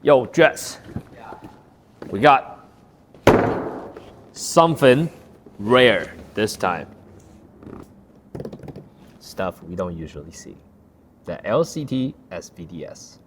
Yo, Jess. We got something rare this time. Stuff we don't usually see. The LCT SVDS.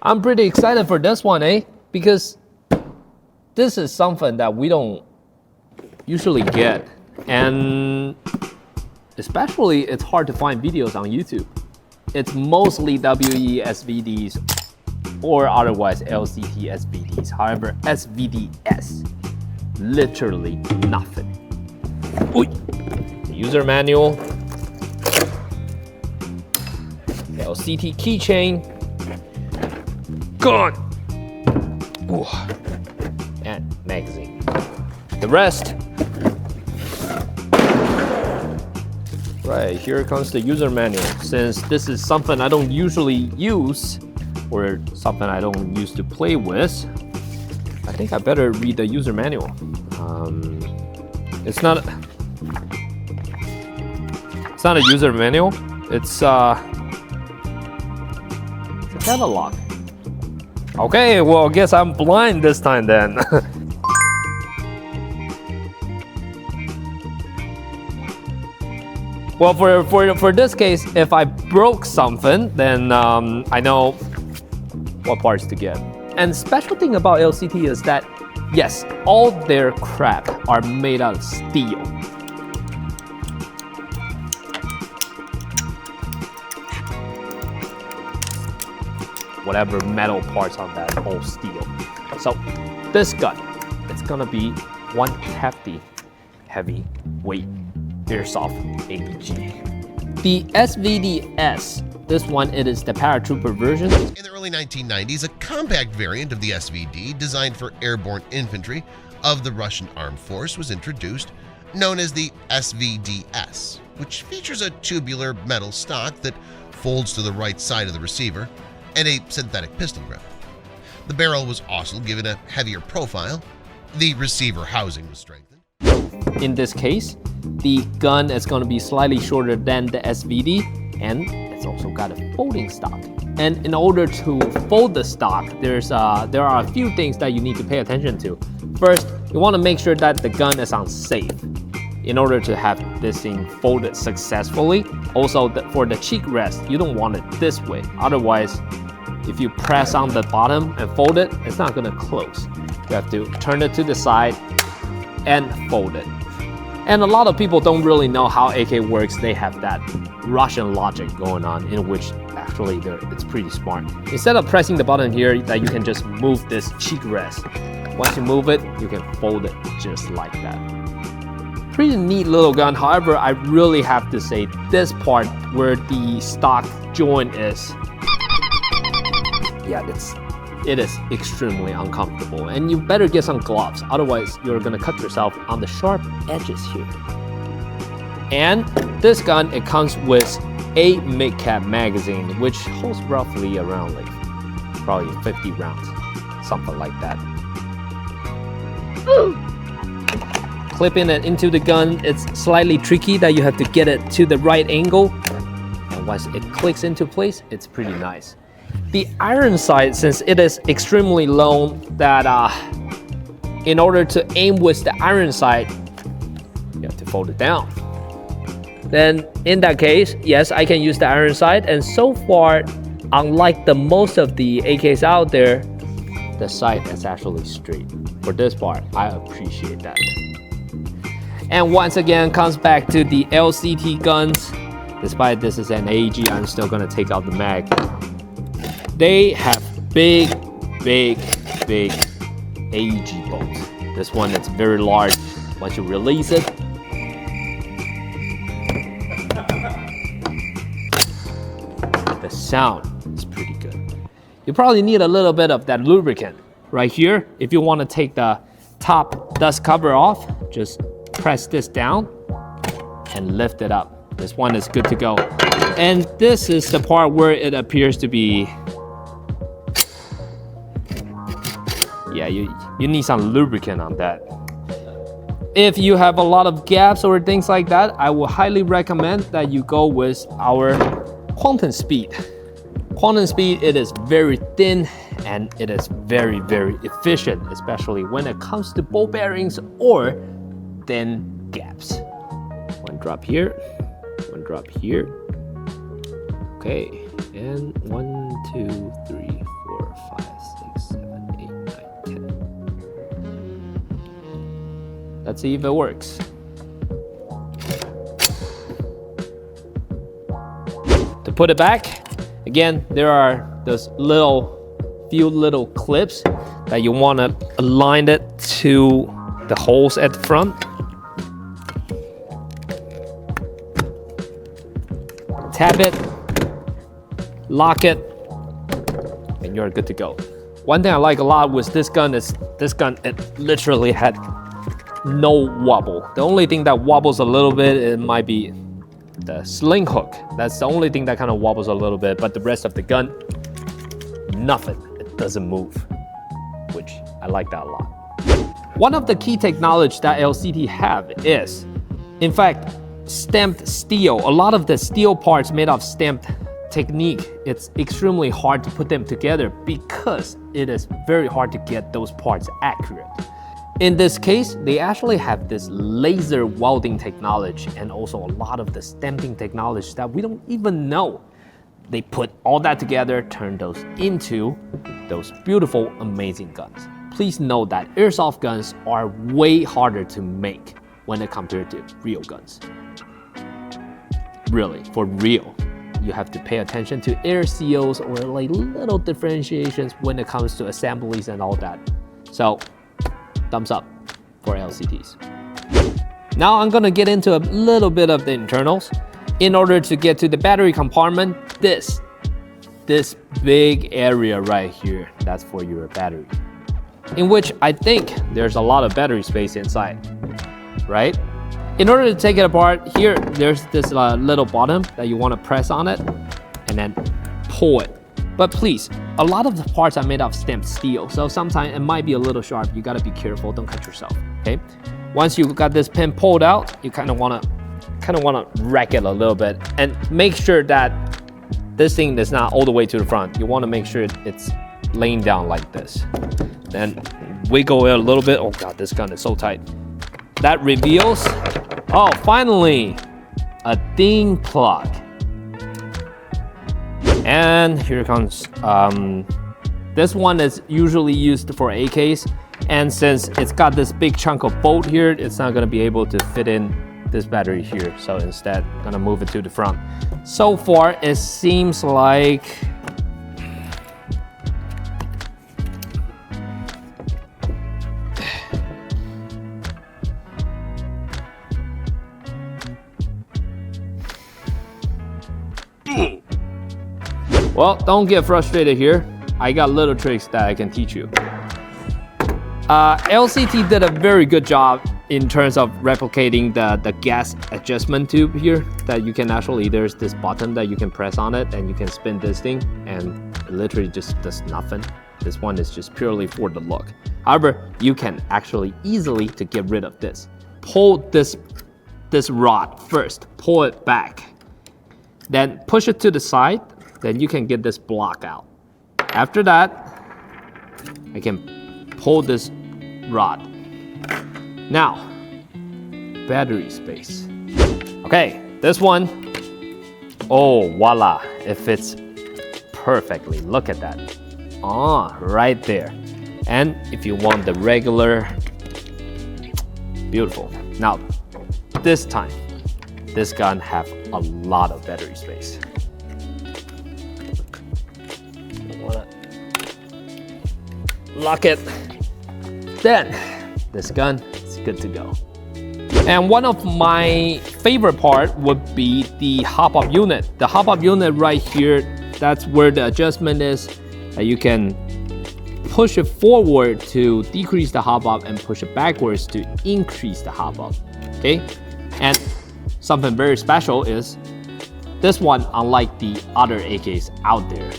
I'm pretty excited for this one, because this is something that we don't usually get, and especially it's hard to find videos on YouTube. It's mostly WE SVDs or otherwise LCT SVDs. However, SVDS, literally nothing. Ooh. User manual, LCT keychain, gun, ooh, and magazine. The rest, right, here comes the user manual. Since this is something I don't usually use, or something I don't use to play with, I think I better read the user manual. It's not a user manual, it's a catalog. Okay, well, I guess I'm blind this time then. Well, for this case, if I broke something, then I know what parts to get. And special thing about LCT is that, yes, all their crap are made out of steel. Whatever metal parts on that, all steel. So this gun, it's gonna be one hefty, heavy weight airsoft AEG. The SVDS, this one, it is the paratrooper version. In the early 1990s, a compact variant of the SVD designed for airborne infantry of the Russian armed force was introduced, known as the SVDS, which features a tubular metal stock that folds to the right side of the receiver and a synthetic pistol grip. The barrel was also given a heavier profile. The receiver housing was strengthened. In this case, the gun is going to be slightly shorter than the SVD, and it's also got a folding stock. And in order to fold the stock, there are a few things that you need to pay attention to. First, you want to make sure that the gun is unsafe in order to have this thing folded successfully. Also, for the cheek rest, you don't want it this way. Otherwise, if you press on the bottom and fold it, it's not gonna close. You have to turn it to the side and fold it. And a lot of people don't really know how AK works. They have that Russian logic going on, in which actually it's pretty smart. Instead of pressing the button here, that you can just move this cheek rest. Once you move it, you can fold it just like that. Pretty neat little gun. However, I really have to say this part where the stock joint is, yeah, it is extremely uncomfortable, and you better get some gloves, otherwise you're gonna cut yourself on the sharp edges here. And this gun, it comes with a mid-cap magazine, which holds roughly around like probably 50 rounds, something like that. Clipping it into the gun, it's slightly tricky that you have to get it to the right angle, and once it clicks into place, it's pretty nice. The iron sight, since it is extremely low, that in order to aim with the iron sight, You have to fold it down. Then in that case, yes, I can use the iron sight. And so far, unlike the most of the AKs out there, the sight is actually straight. For this part, I appreciate that. And once again, comes back to the LCT guns. Despite this is an AEG, I'm still gonna take out the mag. They have big AEG bolts. This one is very large. Once you release it, the sound is pretty good. You probably need a little bit of that lubricant right here. If you want to take the top dust cover off, just press this down and lift it up. This one is good to go. And this is the part where it appears to be, yeah, you need some lubricant on that. If you have a lot of gaps or things like that, I will highly recommend that you go with our Quantum Speed. Quantum Speed, it is very thin and it is very efficient, especially when it comes to ball bearings or thin gaps. One drop here, one drop here. Okay, and 1, 2, 3, 4, 5, 6, 7, 8, 9, 10. Let's see if it works. To put it back, again, there are those few little clips that you want to align it to the holes at the front. Tap it, lock it, and you're good to go. One thing I like a lot with this gun is it literally had no wobble. The only thing that wobbles a little bit, it might be the sling hook. That's the only thing that kind of wobbles a little bit, but the rest of the gun, nothing. It doesn't move, which I like that a lot. One of the key technology that LCT have is, in fact, stamped steel. A lot of the steel parts made of stamped technique, it's extremely hard to put them together because it is very hard to get those parts accurate. In this case, they actually have this laser welding technology and also a lot of the stamping technology that we don't even know. They put all that together, turn those into those beautiful, amazing guns. Please note that airsoft guns are way harder to make when it compared to real guns. Really, for real. You have to pay attention to air seals or like little differentiations when it comes to assemblies and all that. So, thumbs up for LCTs. Now I'm gonna get into a little bit of the internals. In order to get to the battery compartment, this big area right here, that's for your battery. In which I think there's a lot of battery space inside, right? In order to take it apart, here, there's this little bottom that you want to press on it and then pull it. But please, a lot of the parts are made of stamped steel, so sometimes it might be a little sharp. You gotta be careful, don't cut yourself, okay? Once you got this pin pulled out, you kind of wanna rack it a little bit and make sure that this thing is not all the way to the front. You wanna make sure it's laying down like this. Then wiggle it a little bit. Oh God, this gun is so tight. That reveals, oh, finally, a ding plug. And here comes, this one is usually used for AKs. And since it's got this big chunk of bolt here, it's not gonna be able to fit in this battery here. So instead, I'm gonna move it to the front. So far, it seems like, well, don't get frustrated here. I got little tricks that I can teach you. LCT did a very good job in terms of replicating the gas adjustment tube here that you can actually, there's this button that you can press on it and you can spin this thing and it literally just does nothing. This one is just purely for the look. However, you can actually easily to get rid of this. Pull this rod first, pull it back, then push it to the side, then you can get this block out. After that, I can pull this rod. Now, battery space. Okay, this one, oh voila, it fits perfectly. Look at that. Right there. And if you want the regular, beautiful. Now, this time, this gun have a lot of battery space. Lock it. Then, this gun is good to go. And one of my favorite part would be the hop-up unit. The hop-up unit right here, that's where the adjustment is. You can push it forward to decrease the hop-up and push it backwards to increase the hop-up, okay? And something very special is this one, unlike the other AKs out there,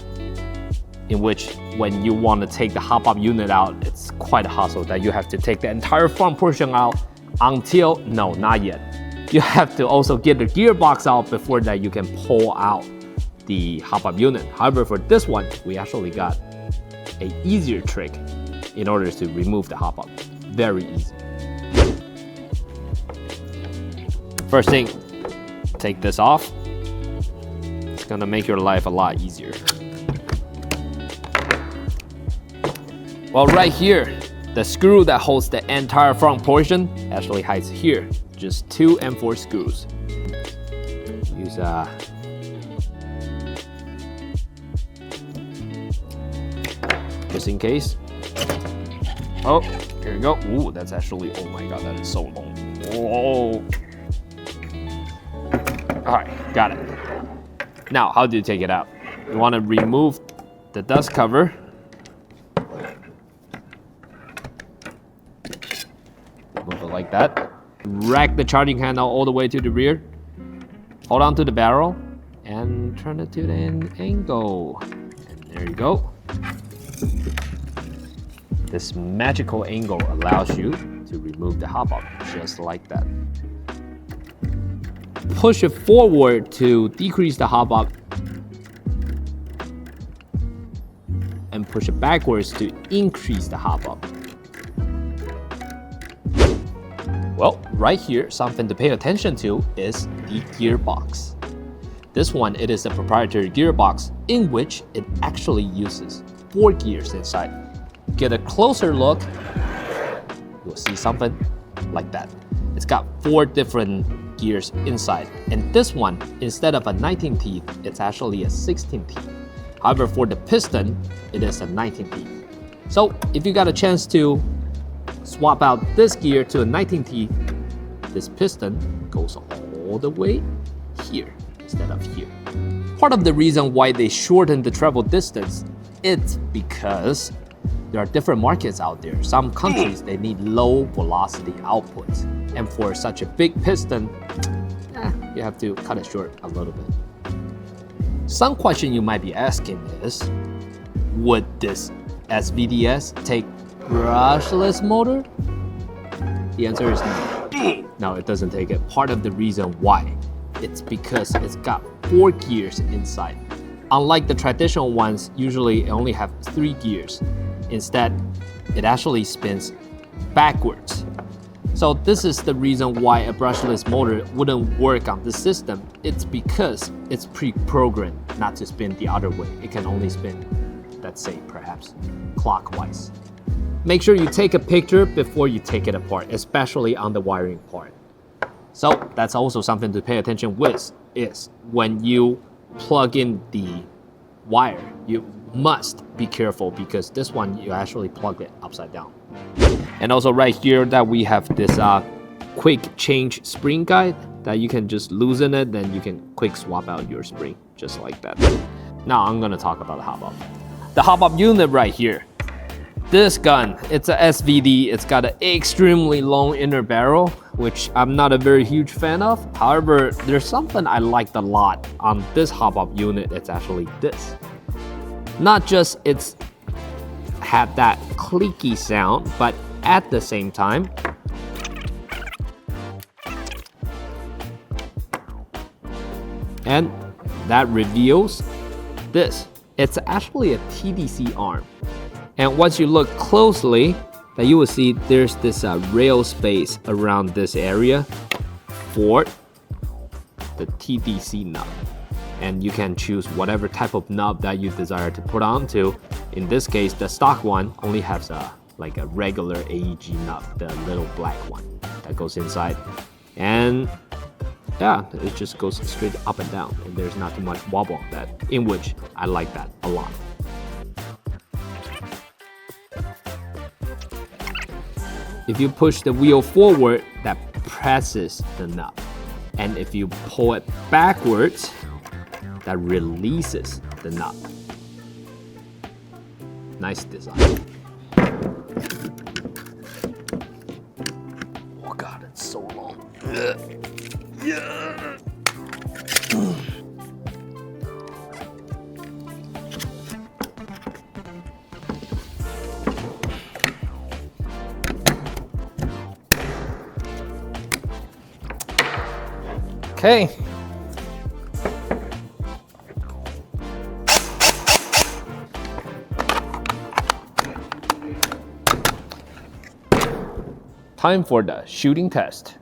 in which when you want to take the hop-up unit out, it's quite a hassle that you have to take the entire front portion out until, no, not yet. You have to also get the gearbox out before that you can pull out the hop-up unit. However, for this one, we actually got an easier trick in order to remove the hop-up. Very easy. First thing, take this off. It's gonna make your life a lot easier. Well, right here, the screw that holds the entire front portion actually hides here. Just 2 M4 screws. Use just in case. Oh, here you go. Ooh, that's actually, oh my god, that is so long. Whoa. All right, got it. Now, how do you take it out? You want to remove the dust cover. Move it like that. Rack the charging handle all the way to the rear. Hold on to the barrel and turn it to the angle. And there you go. This magical angle allows you to remove the hop-up just like that. Push it forward to decrease the hop-up and push it backwards to increase the hop-up. Well, right here, something to pay attention to is the gearbox. This one, it is a proprietary gearbox in which it actually uses 4 gears inside. Get a closer look, you'll see something like that. It's got 4 different gears inside. And this one, instead of a 19 teeth, it's actually a 16 teeth. However, for the piston, it is a 19 teeth. So if you got a chance to swap out this gear to a 19 teeth, this piston goes all the way here instead of here. Part of the reason why they shorten the travel distance, it's because there are different markets out there. Some countries, they need low velocity outputs. And for such a big piston, you have to cut it short a little bit. Some question you might be asking is, would this SVDS take brushless motor? The answer is no. No, it doesn't take it. Part of the reason why, it's because it's got 4 gears inside. Unlike the traditional ones, usually it only have 3 gears. Instead, it actually spins backwards. So this is the reason why a brushless motor wouldn't work on this system. It's because it's pre-programmed not to spin the other way. It can only spin, let's say, perhaps clockwise. Make sure you take a picture before you take it apart, especially on the wiring part. So that's also something to pay attention with, is when you plug in the wire, you must be careful because this one, you actually plug it upside down. And also right here that we have this quick change spring guide that you can just loosen it, then you can quick swap out your spring, just like that. Now I'm gonna talk about the hop-up. The hop-up unit right here. This gun, it's a SVD, it's got an extremely long inner barrel, which I'm not a very huge fan of. However, there's something I liked a lot on this hop-up unit, it's actually this. Not just it's had that clicky sound, but at the same time, and that reveals this. It's actually a TDC arm. And once you look closely, that you will see there's this rail space around this area. for the TDC nub. And you can choose whatever type of nub that you desire to put onto. In this case, the stock one only has like a regular AEG nub, the little black one that goes inside. And yeah, it just goes straight up and down, and there's not too much wobble on that, in which I like that a lot. If you push the wheel forward, that presses the nut. And if you pull it backwards, that releases the nut. Nice design. Oh god, it's so long. Yeah. Okay. Time for the shooting test.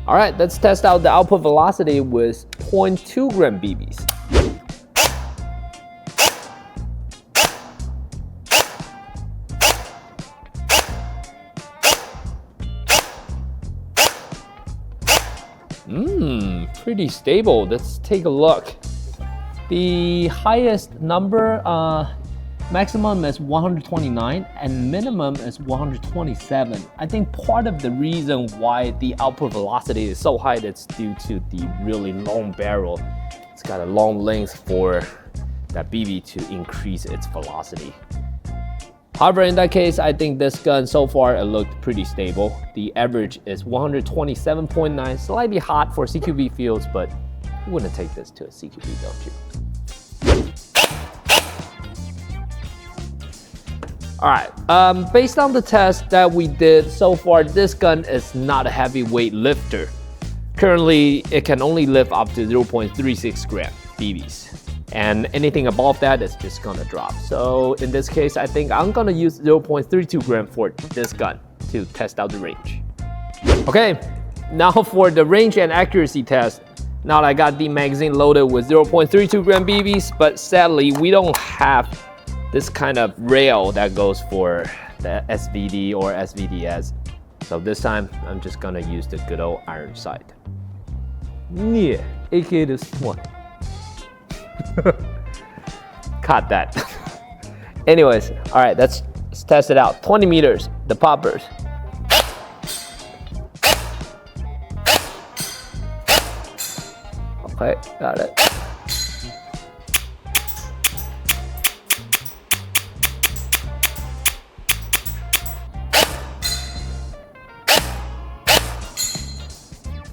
All right, let's test out the output velocity with 0.2 gram BBs. Pretty stable. Let's take a look. The highest number, maximum is 129 and minimum is 127. I think part of the reason why the output velocity is so high is due to the really long barrel. It's got a long length for that BB to increase its velocity. However, in that case, I think this gun so far it looked pretty stable. The average is 127.9, slightly hot for CQB fields, but you wouldn't take this to a CQB, don't you? All right, based on the test that we did so far, this gun is not a heavyweight lifter. Currently, it can only lift up to 0.36 gram BBs. And anything above that is just gonna drop. So in this case, I think I'm gonna use 0.32 gram for this gun to test out the range. Okay, now for the range and accuracy test. Now I got the magazine loaded with 0.32 gram BBs, but sadly we don't have this kind of rail that goes for the SVD or SVDS. So this time, I'm just gonna use the good old iron sight. Yeah, aka this one. Caught that. Anyways, all right, let's test it out. 20 meters, the poppers. Okay, got it.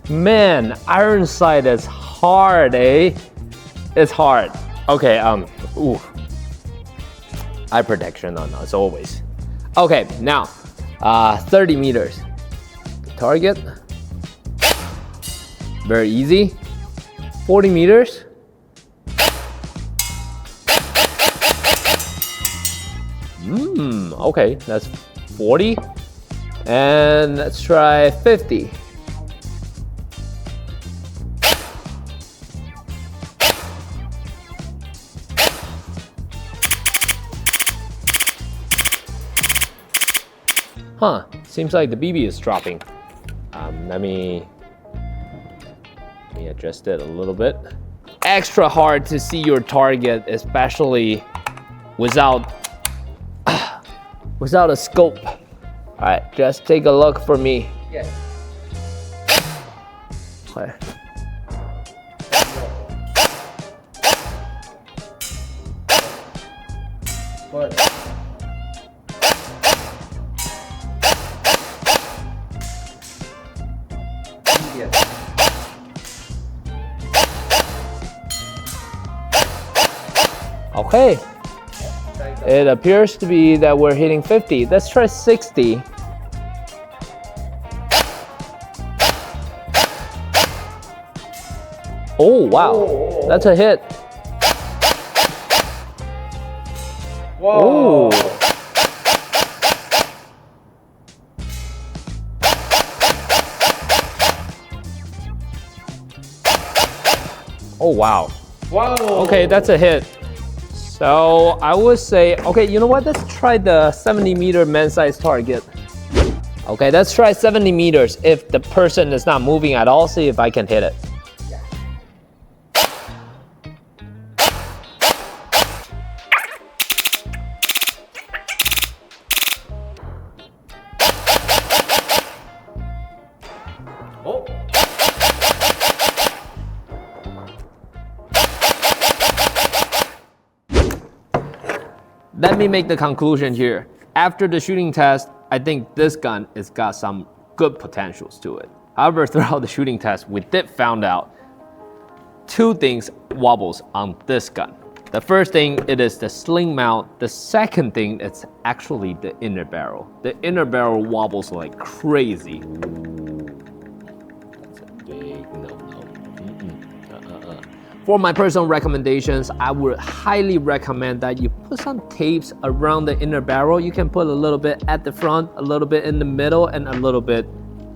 Man, iron sight is hard, eh? It's hard. Okay, ooh. Eye protection on as always. Okay, now, 30 meters. Target. Very easy. 40 meters. Okay, that's 40. And let's try 50. Huh, seems like the BB is dropping. Let me adjust it a little bit. Extra hard to see your target, especially without a scope. All right, just take a look for me. Yes. Okay. What? Okay, it appears to be that we're hitting 50. Let's try 60. Oh, wow, that's a hit. Whoa. Oh. Oh, wow. Wow. Okay, that's a hit. So I would say, okay, you know what? Let's try the 70-meter man-sized target. Okay, let's try 70 meters. If the person is not moving at all, see if I can hit it. Oh. Let me make the conclusion here. After the shooting test, I think this gun has got some good potentials to it. However, throughout the shooting test, we did found out two things wobbles on this gun. The first thing, it is the sling mount. The second thing, it's actually the inner barrel. The inner barrel wobbles like crazy. That's a big no-no. For my personal recommendations, I would highly recommend that you put some tapes around the inner barrel. You can put a little bit at the front, a little bit in the middle, and a little bit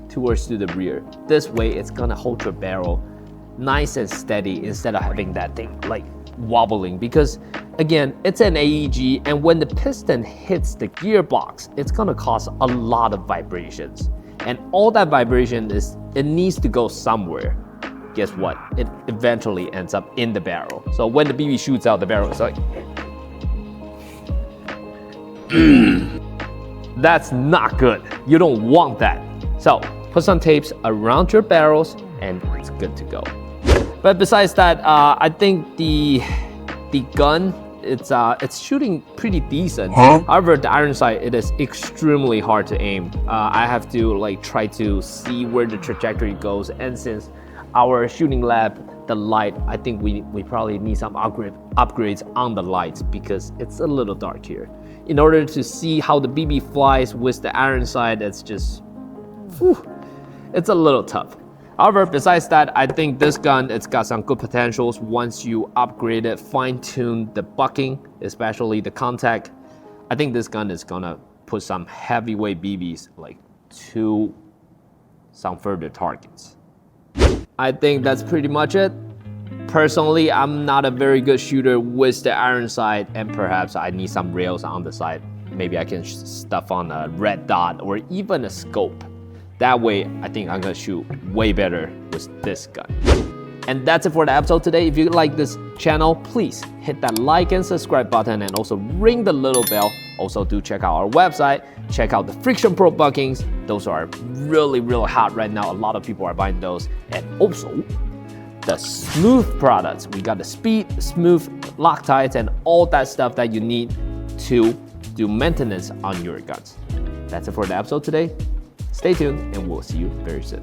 towards to the rear. This way, it's gonna hold your barrel nice and steady instead of having that thing like wobbling. Because again, it's an AEG, and when the piston hits the gearbox, it's gonna cause a lot of vibrations. And all that vibration it needs to go somewhere. Guess what? It eventually ends up in the barrel. So when the BB shoots out, the barrel is like, that's not good. You don't want that. So put some tapes around your barrels and it's good to go. But besides that, I think the gun, it's shooting pretty decent. However, the iron sight, it is extremely hard to aim. I have to like try to see where the trajectory goes, and since our shooting lab, the light, I think we probably need some upgrades on the lights because it's a little dark here. In order to see how the BB flies with the iron sight, it's just, it's a little tough. However, besides that, I think this gun, it's got some good potentials once you upgrade it, fine-tune the bucking, especially the contact. I think this gun is gonna put some heavyweight BBs like to some further targets. I think that's pretty much it. Personally, I'm not a very good shooter with the iron sight, and perhaps I need some rails on the side. Maybe I can stuff on a red dot or even a scope. That way, I think I'm gonna shoot way better with this gun. And that's it for the episode today. If you like this channel, please hit that like and subscribe button and also ring the little bell. Also do check out our website, check out the Friction Pro buckings. Those are really, really hot right now. A lot of people are buying those. And also the smooth products. We got the speed, smooth Loctites and all that stuff that you need to do maintenance on your guns. That's it for the episode today. Stay tuned and we'll see you very soon.